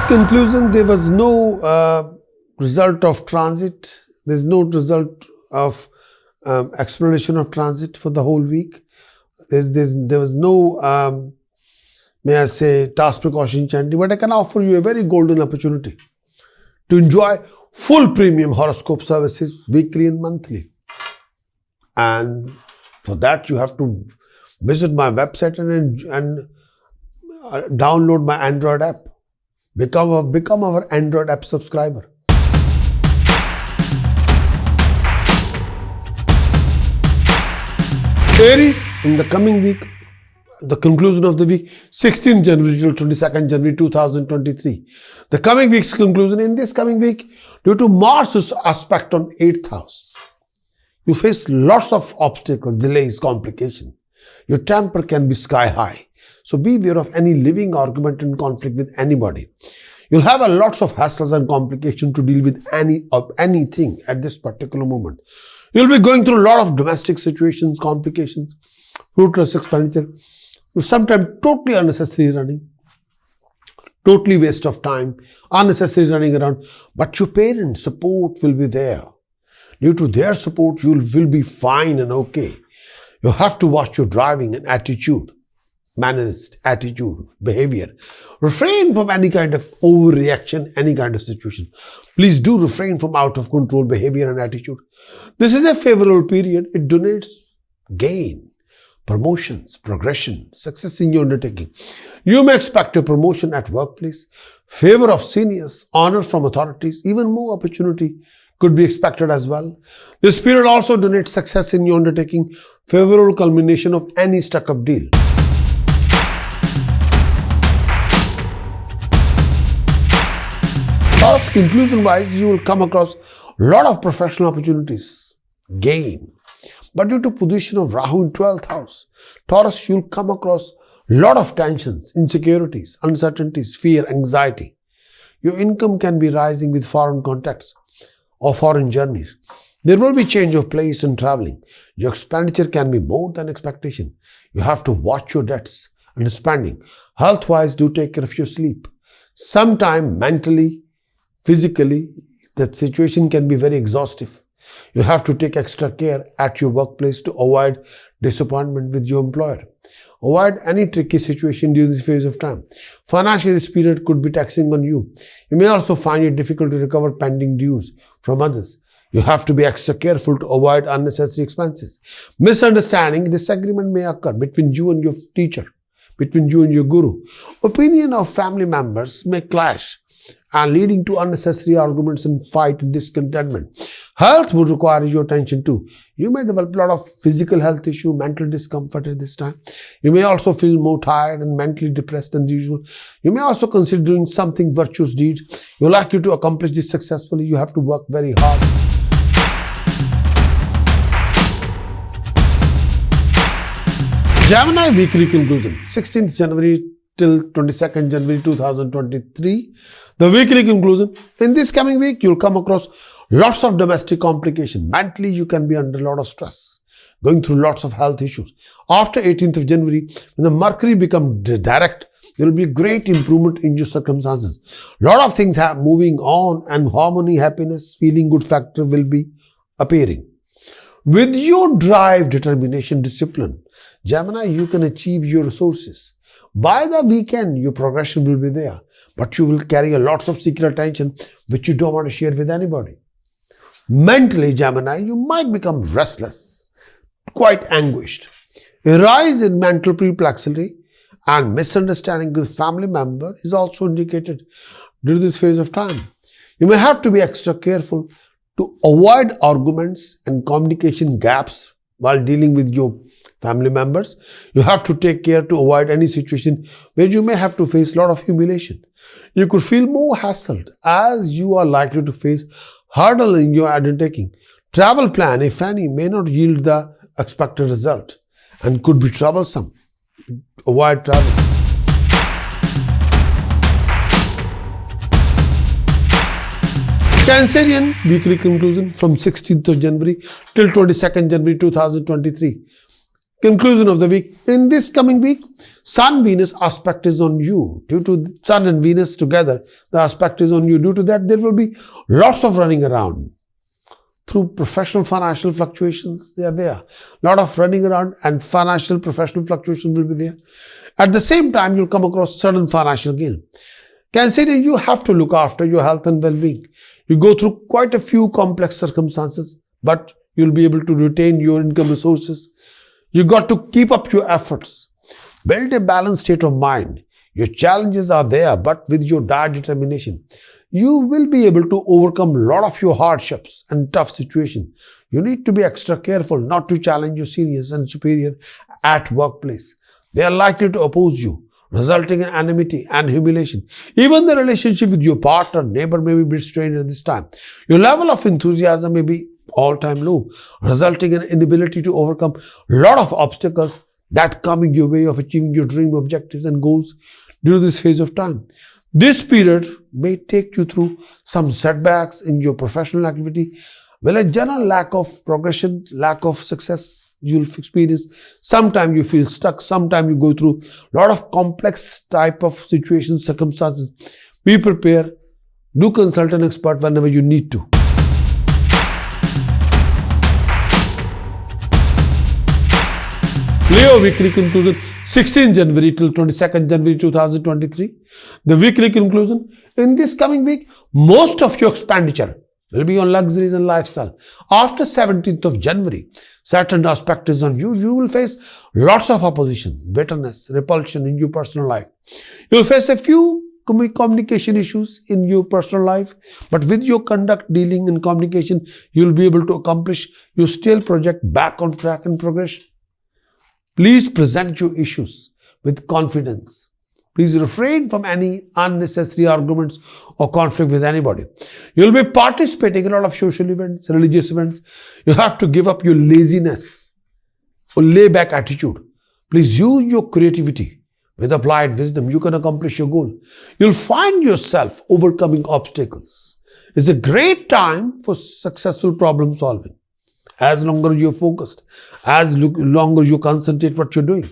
conclusion, there was no result of transit. There's no result of explanation of transit for the whole week. There was no, may I say, task precaution chanting, but I can offer you a very golden opportunity to enjoy full premium horoscope services weekly and monthly. And for that, you have to visit my website and download my Android app. Become our Android app subscriber. Aries, in the coming week, the conclusion of the week, 16th January till 22nd January 2023. The coming week's conclusion, in this coming week, due to Mars' aspect on 8th house, you face lots of obstacles, delays, complications. Your temper can be sky high. So be aware of any living argument and conflict with anybody. You'll have a lots of hassles and complications to deal with anything at this particular moment. You'll be going through a lot of domestic situations, complications, fruitless expenditure, sometimes totally unnecessary running, totally waste of time, unnecessary running around. But your parents' support will be there. Due to their support, you will be fine and okay. You have to watch your driving and attitude, manners, attitude, behavior. Refrain from any kind of overreaction, any kind of situation. Please do refrain from out of control behavior and attitude. This is a favorable period. It donates gain, promotions, progression, success in your undertaking. You may expect a promotion at workplace, favor of seniors, honors from authorities, even more opportunity could be expected as well. This period also donates success in your undertaking, favorable culmination of any stuck-up deal. Taurus, conclusion-wise, you will come across a lot of professional opportunities, gain. But due to position of Rahu in 12th house, Taurus, you'll come across a lot of tensions, insecurities, uncertainties, fear, anxiety. Your income can be rising with foreign contacts or foreign journeys. There will be change of place and traveling. Your expenditure can be more than expectation. You have to watch your debts and spending. Health-wise, do take care of your sleep. Sometime mentally, physically, that situation can be very exhaustive. You have to take extra care at your workplace to avoid disappointment with your employer. Avoid any tricky situation during this phase of time. Financially, this period could be taxing on you. You may also find it difficult to recover pending dues from others. You have to be extra careful to avoid unnecessary expenses. Misunderstanding, disagreement may occur between you and your teacher, between you and your guru. Opinion of family members may clash and leading to unnecessary arguments and fight and discontentment. Health would require your attention too. You may develop a lot of physical health issue, mental discomfort at this time. You may also feel more tired and mentally depressed than usual. You may also consider doing something virtuous deeds. You're likely to accomplish this successfully. You have to work very hard. Gemini weekly conclusion, 16th January till 22nd January 2023. The weekly conclusion. In this coming week, you'll come across lots of domestic complications. Mentally, you can be under a lot of stress, going through lots of health issues. After 18th of January, when the Mercury becomes direct, there will be great improvement in your circumstances. A lot of things are moving on and harmony, happiness, feeling good factor will be appearing. With your drive, determination, discipline, Gemini, you can achieve your resources. By the weekend, your progression will be there, but you will carry a lots of secret attention which you don't want to share with anybody. Mentally, Gemini, you might become restless, quite anguished. A rise in mental perplexity and misunderstanding with family member is also indicated during this phase of time. You may have to be extra careful to avoid arguments and communication gaps while dealing with your family members. You have to take care to avoid any situation where you may have to face a lot of humiliation. You could feel more hassled as you are likely to face hurdle in your undertaking. Travel plan, if any, may not yield the expected result and could be troublesome. Avoid travel. Cancerian weekly conclusion from 16th of January till 22nd January 2023. conclusion of the week. In this coming week, Sun-Venus aspect is on you. Due to Sun and Venus together, the aspect is on you. Due to that, there will be lots of running around. Through professional financial fluctuations, they are there. Lot of running around and financial professional fluctuations will be there. At the same time, you'll come across sudden financial gain. Consider you have to look after your health and well-being. You go through quite a few complex circumstances, but you'll be able to retain your income resources. You got to keep up your efforts. Build a balanced state of mind. Your challenges are there, but with your dire determination, you will be able to overcome a lot of your hardships and tough situations. You need to be extra careful not to challenge your seniors and superior at workplace. They are likely to oppose you, resulting in enmity and humiliation. Even the relationship with your partner, neighbor may be a bit strained at this time. Your level of enthusiasm may be all-time low, resulting in inability to overcome a lot of obstacles that come in your way of achieving your dream objectives and goals during this phase of time. This period may take you through some setbacks in your professional activity. Well, a general lack of progression, lack of success you'll experience. Sometimes you feel stuck. Sometimes you go through a lot of complex type of situations, circumstances. Be prepared. Do consult an expert whenever you need to. Leo weekly conclusion, 16th January till 22nd January 2023. The weekly conclusion. In this coming week, most of your expenditure will be on luxuries and lifestyle. After 17th of January, Saturn aspect is on you. You will face lots of opposition, bitterness, repulsion in your personal life. You will face a few communication issues in your personal life, but with your conduct, dealing and communication, you will be able to accomplish your stale project back on track and progression. Please present your issues with confidence. Please refrain from any unnecessary arguments or conflict with anybody. You will be participating in a lot of social events, religious events. You have to give up your laziness or lay-back attitude. Please use your creativity. With applied wisdom, you can accomplish your goal. You'll find yourself overcoming obstacles. It's a great time for successful problem solving. As longer you're focused, as longer you concentrate what you're doing.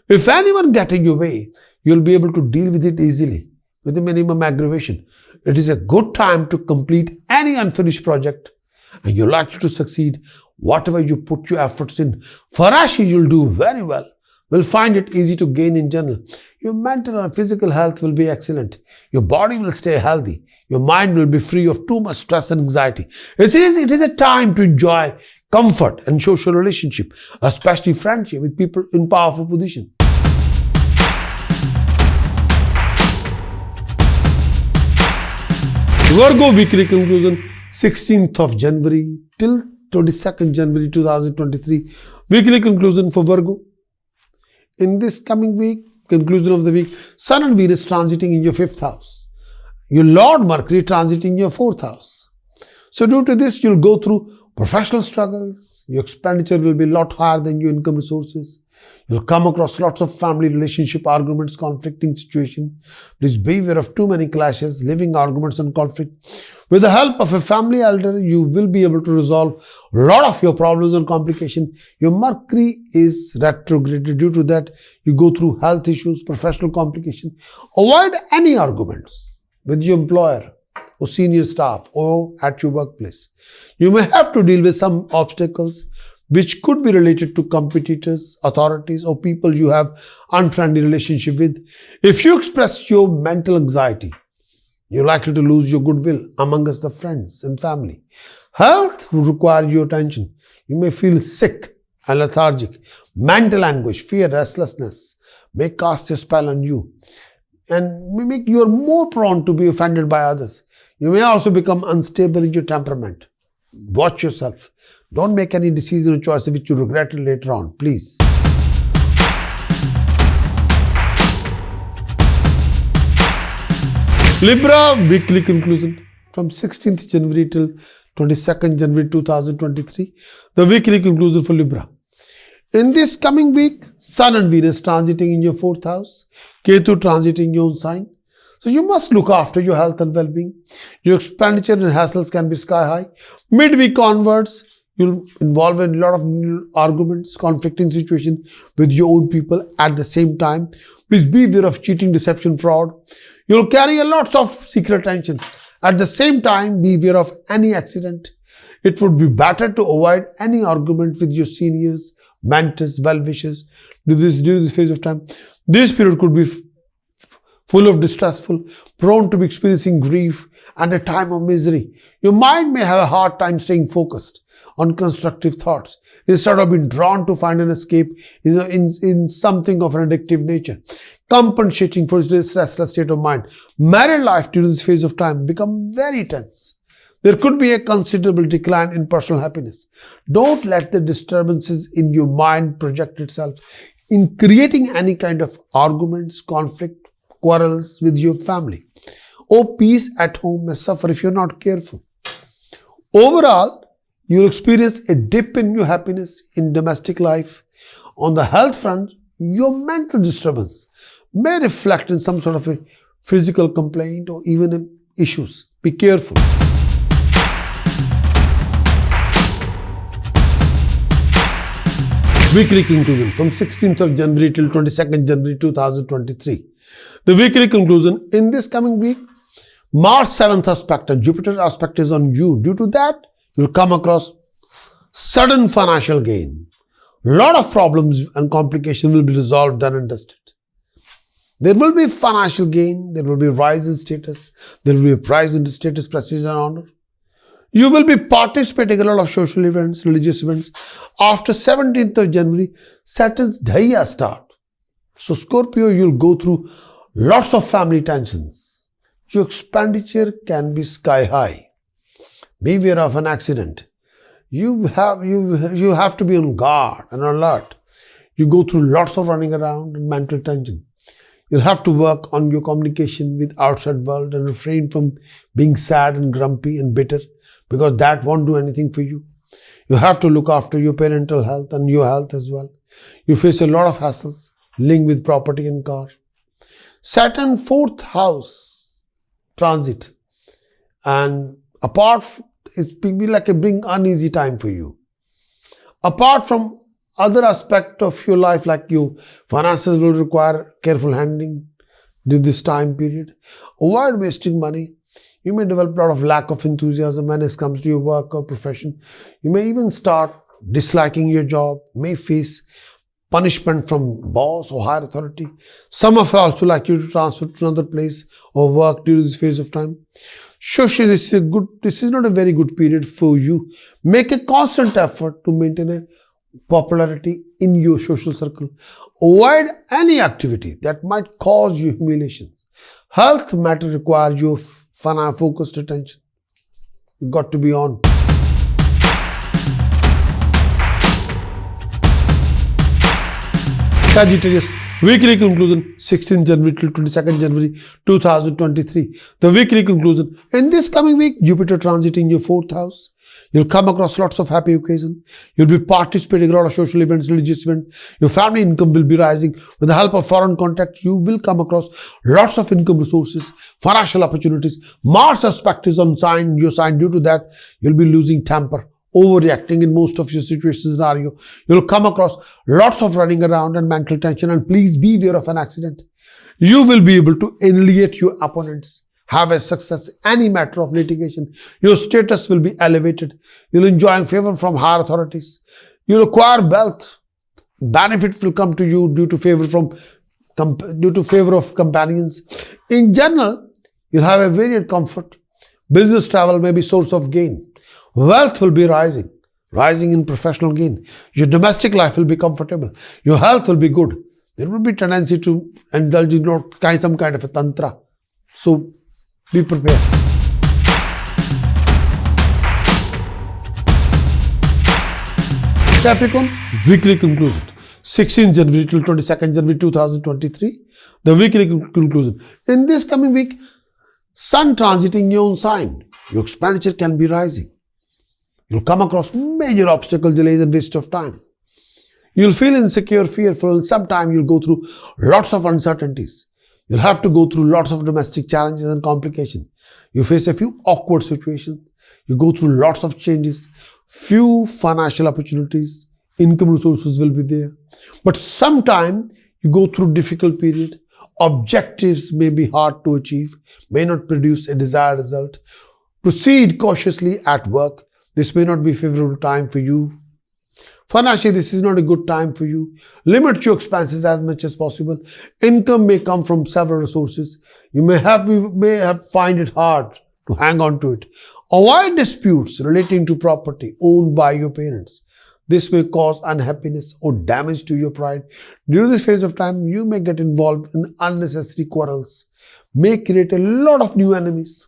If anyone gets in your way, you'll be able to deal with it easily, with a minimum aggravation. It is a good time to complete any unfinished project, and you're likely to succeed whatever you put your efforts in. For Rashi, you'll do very well. Will find it easy to gain in general. Your mental and physical health will be excellent. Your body will stay healthy. Your mind will be free of too much stress and anxiety. It is a time to enjoy comfort and social relationship, especially friendship with people in powerful position. Virgo weekly conclusion, 16th of January till 22nd January 2023. Weekly conclusion for Virgo. In this coming week, conclusion of the week, Sun and Venus transiting in your 5th house. Your Lord Mercury transiting in your 4th house. So due to this, you'll go through professional struggles. Your expenditure will be a lot higher than your income resources. You'll come across lots of family relationship arguments, conflicting situations. Please be aware of too many clashes, living arguments and conflict. With the help of a family elder, you will be able to resolve a lot of your problems and complications. Your Mercury is retrograded. Due to that, you go through health issues, professional complications. Avoid any arguments with your employer or senior staff or at your workplace. You may have to deal with some obstacles which could be related to competitors, authorities, or people you have unfriendly relationship with. If you express your mental anxiety, you're likely to lose your goodwill amongst the friends and family. Health will require your attention. You may feel sick and lethargic. Mental anguish, fear, restlessness may cast a spell on you and may make you more prone to be offended by others. You may also become unstable in your temperament. Watch yourself. Don't make any decision or choice which you regret later on, please. Libra weekly conclusion from 16th January till 22nd January 2023. The weekly conclusion for Libra. In this coming week, Sun and Venus transiting in your 4th house, Ketu transiting in your own sign. So you must look after your health and well-being. Your expenditure and hassles can be sky high. Midweek onwards, You'll involve in a lot of arguments, conflicting situations with your own people at the same time. Please be aware of cheating, deception, fraud. You'll carry a lots of secret tension. At the same time, be aware of any accident. It would be better to avoid any argument with your seniors, mentors, well-wishers during this phase of time. This period could be full of distressful, prone to be experiencing grief and a time of misery. Your mind may have a hard time staying focused on constructive thoughts instead of being drawn to find an escape in something of an addictive nature. Compensating for this restless state of mind, married life during this phase of time become very tense. There could be a considerable decline in personal happiness. Don't let the disturbances in your mind project itself in creating any kind of arguments, conflict, quarrels with your family. Peace at home may suffer if you're not careful. Overall, you'll experience a dip in your happiness in domestic life. On the health front, your mental disturbance may reflect in some sort of a physical complaint or even issues. Be careful. Weekly conclusion from 16th of January till 22nd January 2023. The weekly conclusion: in this coming week, Mars 7th aspect and Jupiter aspect is on you. Due to that, you'll come across sudden financial gain. A lot of problems and complications will be resolved, done and dusted. There will be financial gain, there will be rise in status, there will be a rise in status, prestige and honor. You will be participating in a lot of social events, religious events. After 17th of January, Saturn's Dhaya start. So Scorpio, you'll go through lots of family tensions. Your expenditure can be sky high. Beware of an accident. You have to be on guard and alert. You go through lots of running around and mental tension. You'll have to work on your communication with outside world and refrain from being sad and grumpy and bitter, because that won't do anything for you. You have to look after your parental health and your health as well. You face a lot of hassles linked with property and car. Saturn 4th house transit, and it's be like a bring uneasy time for you. Apart from other aspect of your life, like your finances will require careful handling during this time period. Avoid wasting money. You may develop a lot of lack of enthusiasm when it comes to your work or profession. You may even start disliking your job, may face punishment from boss or higher authority. Some of you also like you to transfer to another place or work during this phase of time. Social, this is not a very good period for you. Make a constant effort to maintain a popularity in your social circle. Avoid any activity that might cause you humiliations. Health matter requires your focused attention. You got to be on. Sagittarius, weekly conclusion 16th January till 22nd January 2023. The weekly conclusion: in this coming week, Jupiter transiting your 4th house. You'll come across lots of happy occasions. You'll be participating in a lot of social events, religious events. Your family income will be rising. With the help of foreign contacts, you will come across lots of income resources, financial opportunities. Mars aspect is on your sign. Due to that, you'll be losing temper, overreacting in most of your situation scenario. You'll come across lots of running around and mental tension, and please be aware of an accident. You will be able to annihilate your opponents, have a success any matter of litigation. Your status will be elevated. You'll enjoy favor from higher authorities. You'll acquire wealth. Benefits will come to you due to favor of companions. In general, you'll have a varied comfort. Business travel may be source of gain. Wealth will be rising in professional gain. Your domestic life will be comfortable. Your health will be good. There will be tendency to indulge in some kind of a tantra. So be prepared. Capricorn, weekly conclusion 16th January till 22nd January 2023. The weekly conclusion: in this coming week, Sun transiting your own sign. Your expenditure can be rising. You'll come across major obstacles, delays and waste of time. You'll feel insecure, fearful, and sometimes you'll go through lots of uncertainties. You'll have to go through lots of domestic challenges and complications. You face a few awkward situations. You go through lots of changes. Few financial opportunities. Income resources will be there. But sometimes you go through difficult period. Objectives may be hard to achieve. May not produce a desired result. Proceed cautiously at work. This may not be a favorable time for you. Financially, this is not a good time for you. Limit your expenses as much as possible. Income may come from several resources. You may find it hard to hang on to it. Avoid disputes relating to property owned by your parents. This may cause unhappiness or damage to your pride. During this phase of time, you may get involved in unnecessary quarrels. May create a lot of new enemies.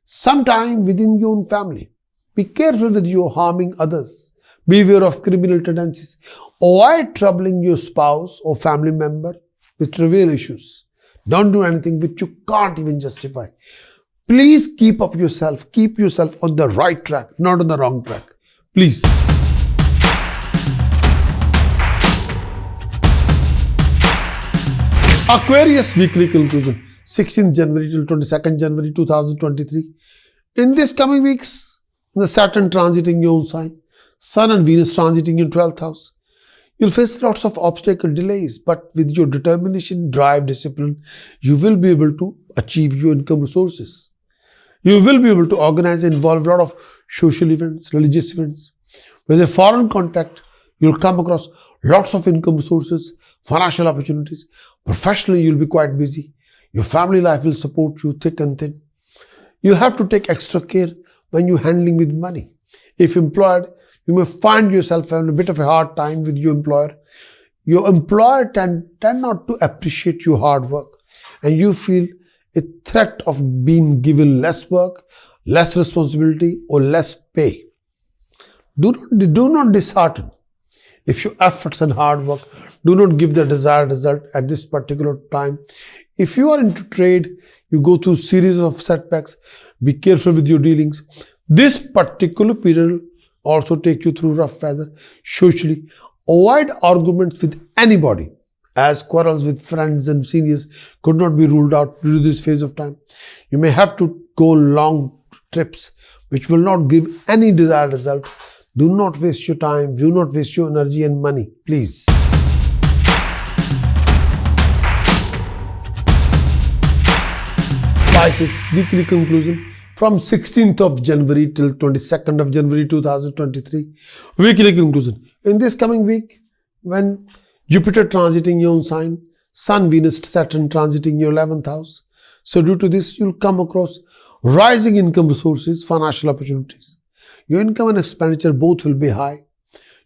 Sometime within your own family. Be careful with your harming others. Beware of criminal tendencies. Avoid troubling your spouse or family member with trivial issues. Don't do anything which you can't even justify. Please keep yourself on the right track, not on the wrong track. Please. Aquarius weekly conclusion, 16th January till 22nd January 2023. In this coming weeks, the Saturn transiting your own sign, Sun and Venus transiting your 12th house. You'll face lots of obstacle delays, but with your determination, drive, discipline, you will be able to achieve your income resources. You will be able to organize and involve a lot of social events, religious events. With a foreign contact, you'll come across lots of income resources, financial opportunities. Professionally, you'll be quite busy. Your family life will support you thick and thin. You have to take extra care when you're handling with money. If employed, you may find yourself having a bit of a hard time with your employer. Your employer tend not to appreciate your hard work, and you feel a threat of being given less work, less responsibility, or less pay. Do not dishearten. If your efforts and hard work do not give the desired result at this particular time, if you are into trade, you go through series of setbacks. Be careful with your dealings. This particular period also take you through rough weather socially. Avoid arguments with anybody, as quarrels with friends and seniors could not be ruled out during this phase of time. You may have to go long trips which will not give any desired result. Do not waste your time. Do not waste your energy and money, please. Pisces weekly conclusion from 16th of January till 22nd of January 2023. Weekly conclusion. In this coming week, when Jupiter transiting your own sign, Sun, Venus, Saturn transiting your 11th house. So due to this, you'll come across rising income resources, financial opportunities. Your income and expenditure both will be high.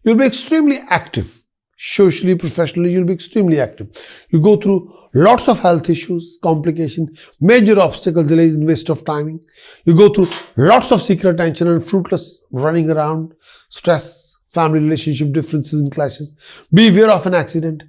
You'll be extremely active. Socially, professionally, you'll be extremely active. You go through lots of health issues, complications, major obstacle delays and waste of timing. You go through lots of secret tension and fruitless running around, stress, family relationship differences and clashes. Beware of an accident.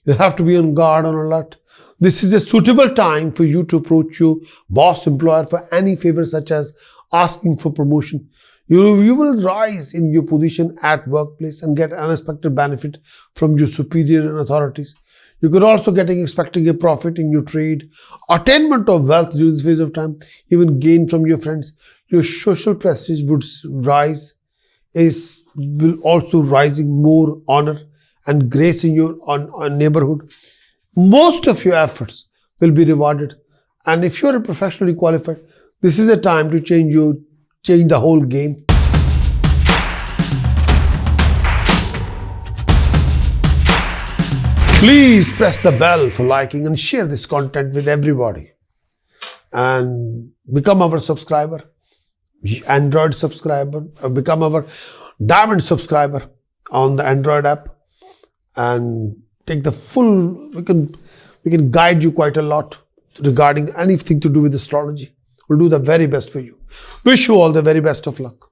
You have to be on guard, on alert. This is a suitable time for you to approach your boss, employer for any favor such as asking for promotion. You will rise in your position at workplace and get unexpected benefit from your superior and authorities. You could also expecting a profit in your trade, attainment of wealth during this phase of time, even gain from your friends. Your social prestige would rise, will also rising more honor and grace in your neighborhood. Most of your efforts will be rewarded, and if you are professionally qualified, this is a time to change the whole game. Please press the bell for liking and share this content with everybody. And become our subscriber, Android subscriber, become our diamond subscriber on the Android app, and take the full, we can guide you quite a lot regarding anything to do with astrology. We'll do the very best for you. Wish you all the very best of luck.